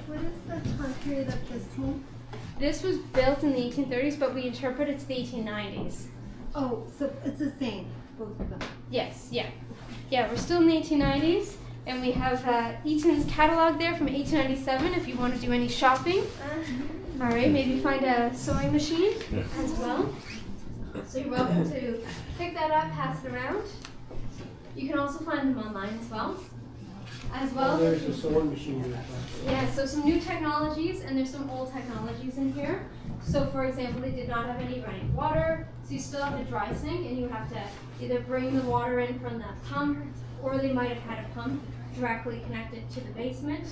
what is the time period of this home? This was built in the 1830s, but we interpret it to the 1890s. Oh, so it's the same, both of them. Yes, yeah. Yeah, we're still in the 1890s, and we have Eaton's catalog there from 1897 if you want to do any shopping. All right, maybe find a sewing machine as well. So you're welcome to pick that up, pass it around. You can also find them online as well. There's a sewing machine here. Yeah, so some new technologies, and there's some old technologies in here. So for example, they did not have any running water, so you still have a dry sink, and you have to either bring the water in from the pump, or they might have had a pump directly connected to the basement.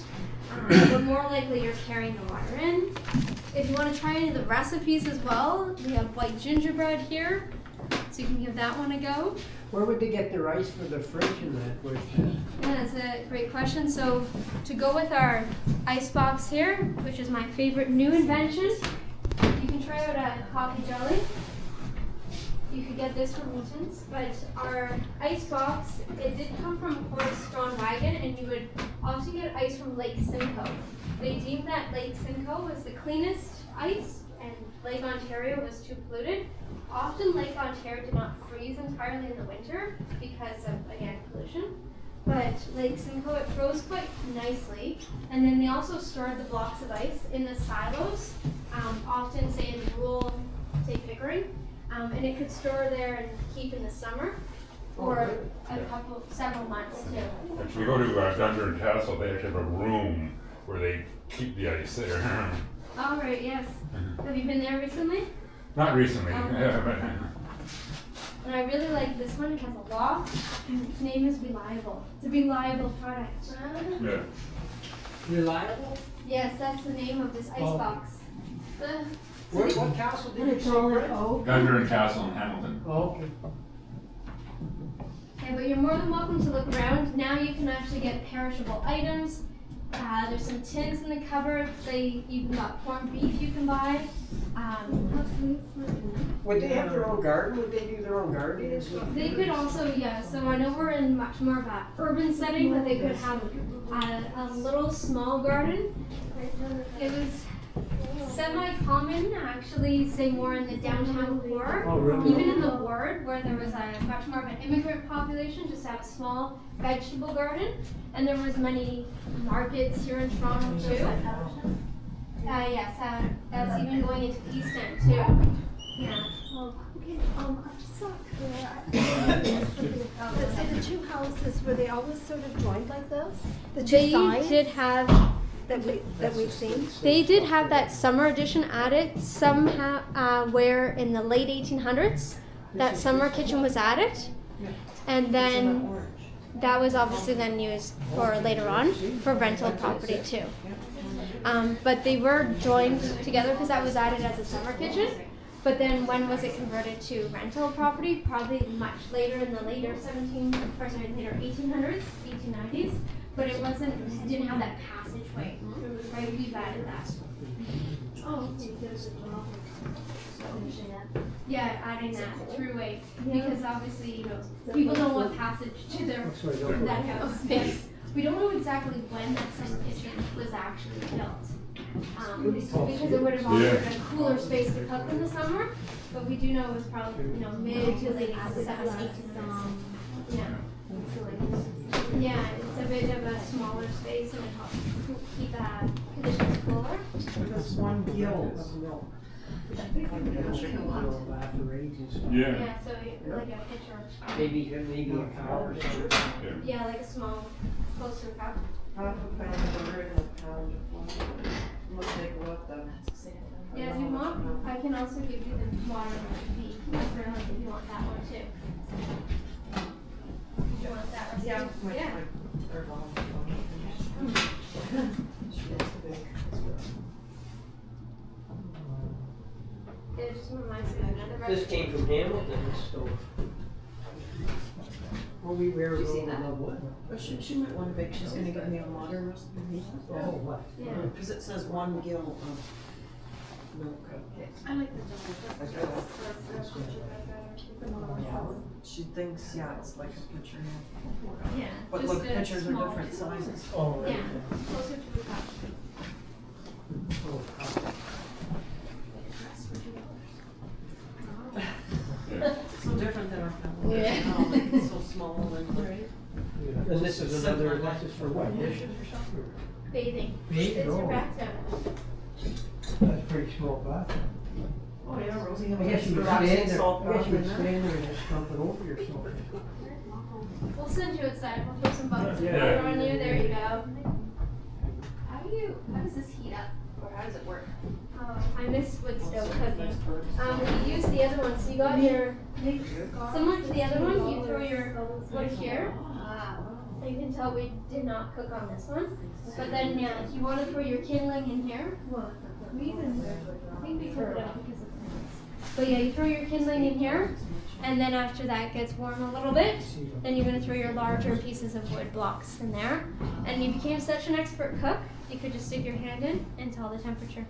But more likely you're carrying the water in. If you want to try any of the recipes as well, we have white gingerbread here, so you can give that one a go. Where would they get their ice for the fridge and that? Yeah, that's a great question. So to go with our ice box here, which is my favorite new invention, you can try out a coffee jelly. You could get this from Eaton's, but our ice box, it did come from Horace Strong Wagon, and you would also get ice from Lake Simcoe. They deemed that Lake Simcoe was the cleanest ice, and Lake Ontario was too polluted. Often Lake Ontario did not freeze entirely in the winter because of, again, pollution. But Lake Simcoe, it froze quite nicely. And then they also stored the blocks of ice in the silos, often say in rural, say Pickering. And it could store there and keep in the summer for several months too. If you go to Dundee Castle, they actually have a room where they keep the ice there. All right, yes. Have you been there recently? Not recently. And I really like this one. It has a lock, and its name is Reliable. It's a reliable product. Yeah. Reliable? Yes, that's the name of this ice box. What castle did you say? Dundee Castle in Hamilton. Oh, okay. Okay, but you're more than welcome to look around. Now you can actually get perishable items. There's some tins in the cupboard. They even got corned beef you can buy. Would they have their own garden? Would they do their own gardening? They could also, yeah. So I know we're in much more of an urban setting, but they could have a little small garden. It was semi-common, actually, say more in the downtown core, Oh, really? even in the ward where there was a much more of an immigrant population, just to have a small vegetable garden, and there was many markets here in Toronto too. Yes, that's even going into the East End too. Yeah. Oh, okay, I'm just not clear. Let's say the two houses, were they always sort of joined like this? The two They sides did have. that we've seen? They did have that summer addition added somehow, where in the late 1800s, that summer kitchen was added, and then that was obviously then used for later on for rental property too. But they were joined together because that was added as a summer kitchen. But then when was it converted to rental property? Probably much later in the later later 1800s, 1890s. But it didn't have that passageway, right? We've added that. Oh, yeah, adding that throughway, because obviously, people don't want passage to that house space. We don't know exactly when that summer kitchen was actually built. Because it would have offered a cooler space to cook in the summer, but we do know it was probably, mid to late 17th. Yeah. Yeah, it's a bit of a smaller space and it helps keep conditions cooler. That's one gill of milk. Yeah. Yeah, so like a pitcher. Maybe a cow or something. Yeah, like a small, close to a cup. Half a pound of butter and a pound of flour. Must take a look though. Yeah, if you want, I can also give you the water recipe if you want that one too. Do you want that recipe? Yeah. Yeah. They're long. It just reminds me of another recipe. This came from Hamilton, this stove. Well, we wear You seen that? what? Oh, she might want to bake. She's going to give me a modern recipe. Oh, what? Yeah. Because it says 1 gill of milk. I like the She thinks, yeah, it's like a pitcher. Yeah. But just look, a pitchers are small different pitcher. sizes. Oh, right. Yeah, closer to the cup. for what, dishes or something? Bathing. Bathing, It's your oh. bathtub. That's a pretty small bathroom. Oh, yeah, Rosie, I guess you would relaxing stand there, salt I guess bath you would in there. stand there and just dump it over yourself. We'll send you outside. We'll throw some buckets of Yeah. water on you. There you go. How does this heat up? Or how does it work? I miss wood stove cooking. We use the other one. So you got your, similar to the other one, you throw your wood here. So you can tell we did not cook on this one. But then, yeah, if you want to throw your kindling in here, I think we took it out because of this. But yeah, you throw your kindling in here, and then after that gets warm a little bit, then you're going to throw your larger pieces of wood blocks in there. And you became such an expert cook, you could just stick your hand in and tell the temperature.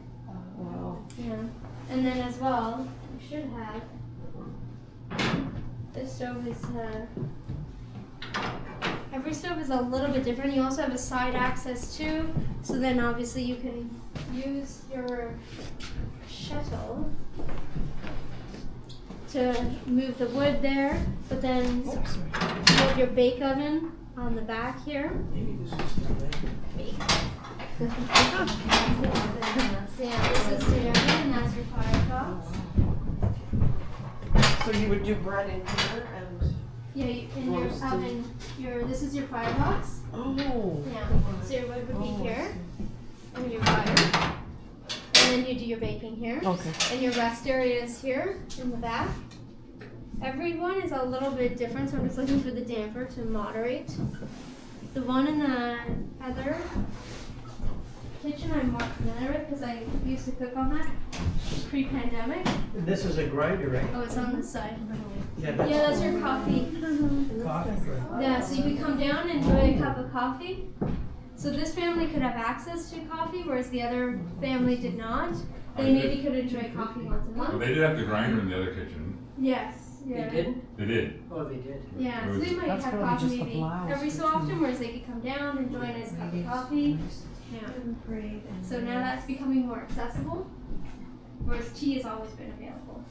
Wow. Yeah. And then as well, you should have, this stove is, every stove is a little bit different. You also have a side access too, so then obviously you can use your shuttle to move the wood there, but then you have your bake oven on the back here. Maybe this is not that. Yeah, this is your oven and that's your firebox. So you would do bread in here and, Yeah, in your Roasted. oven, this is your firebox. oh. Yeah, so your wood would be here, and your fire. And then you do your baking here. Okay. And your rest area is here in the back. Every one is a little bit different, so I'm just looking for the damper to moderate. The one in the other kitchen I'm more familiar with because I used to cook on that pre-pandemic. And this is a grinder, right? Oh, it's on this side. Yeah, Yeah, that's your coffee. coffee grinder. Yeah, so you could come down and enjoy a cup of coffee. So this family could have access to coffee, whereas the other family did not. They maybe could enjoy coffee once a Well, month. they did have the grinder in the other kitchen. Yes. They Yeah. didn't? They did. Oh, they did. Yeah, so they might That's have probably coffee just the maybe blouse. every so often, whereas they could come down, enjoy a nice cup of coffee. Yeah. So now that's becoming more accessible, whereas tea has always been available.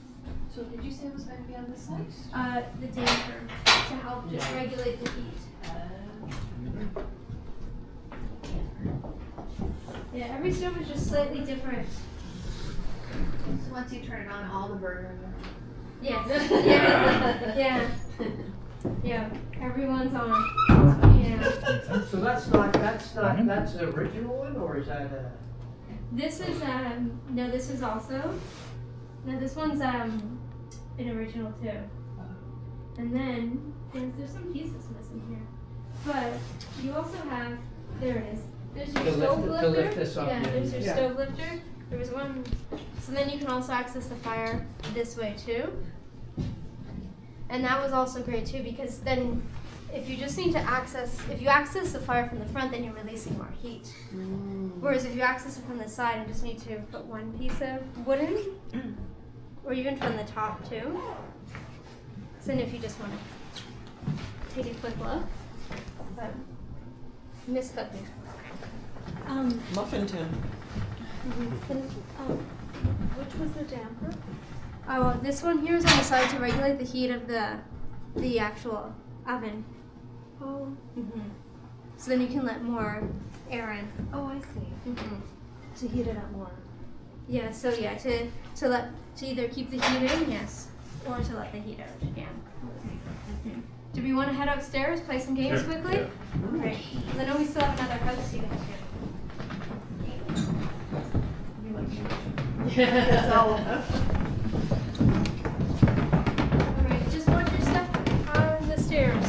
So did you say it was going to be on this side? The damper to help just Yeah. regulate the heat. Yeah, every stove is just slightly different. So once you turn it on, all the burner. Yes. Yeah. Yeah. Yeah. Everyone's on. Yeah. So that's the original one, or is that a? This is no, this is also no, this one's an original too. And then there's some pieces missing here. But you also have, there it is. There's your To lift stove it- lifter. to lift this up, Yeah, yeah. there's your Yeah. stove lifter. There was one. So then you can also access the fire this way too. And that was also great too because then if you just need to if you access the fire from the front, then you're releasing more heat. Whereas if you access it from the side and just need to put one piece of wood in, or even from the top too. So then if you just want to take a quick look, but Miss Cooking. Muffin tin. Which was the damper? Oh, this one here is on the side to regulate the heat of the actual oven. Oh, So then you can let more air in. oh, I see. To heat it up more. Yeah, so yeah, to either keep the heat in, yes, or to let the heat out again. Do we want to head upstairs, play some games Yeah, quickly? yeah. Great. 'Cause I know we still have another house to go to. That's all of us. Alright, just watch your step on the stairs.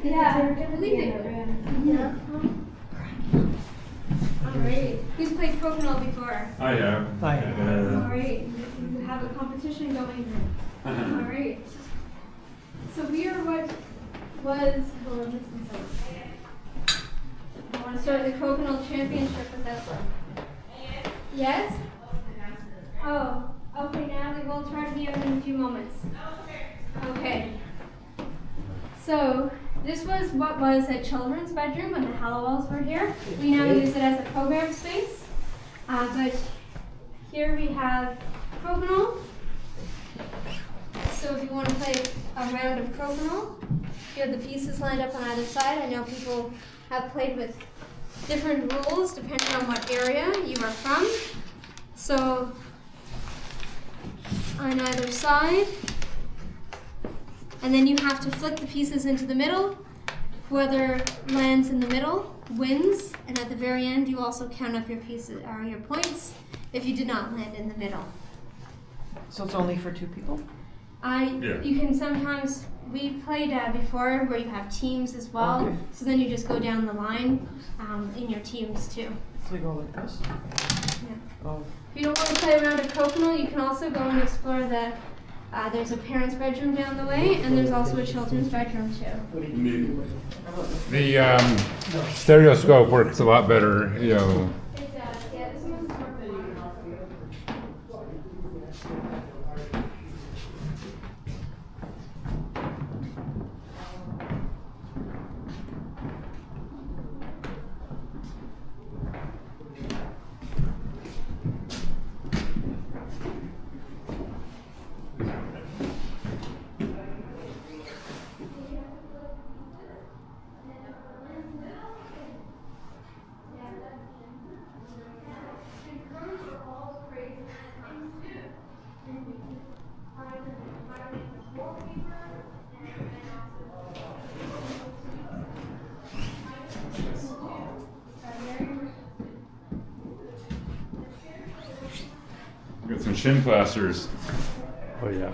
Yeah, I believe they were. Yeah. Alright. Who's played crokinole before? I have. I Alright. You have a competition going. Alright. So we are what was, hold on, this is I want to start the Crokinole Championship with this one. Yes? Oh, okay, Natalie, we'll try to be out in a few moments. Okay. So, this was what was a children's bedroom when the Helliwels were here. We now use it as a program space. But here we have Crokinole. So if you want to play a round of Crokinole, you have the pieces lined up on either side. I know people have played with different rules depending on what area you are from. So on either side, and then you have to flick the pieces into the middle. Whoever lands in the middle wins, and at the very end you also count up your pieces or your points if you did not land in the middle. So it's only for 2 people? Yeah. You can sometimes, we played before where you have teams as well, Okay. so then you just go down the line in your teams too. So we go like this? Yeah. Oh, If you don't want to play around a Crokinole, you can also go and explore the, there's a parent's bedroom down the way, and there's also a children's bedroom too. The stereoscope works a lot better, you know. It does, yeah, this one's more Got some shin plasters. Oh yeah.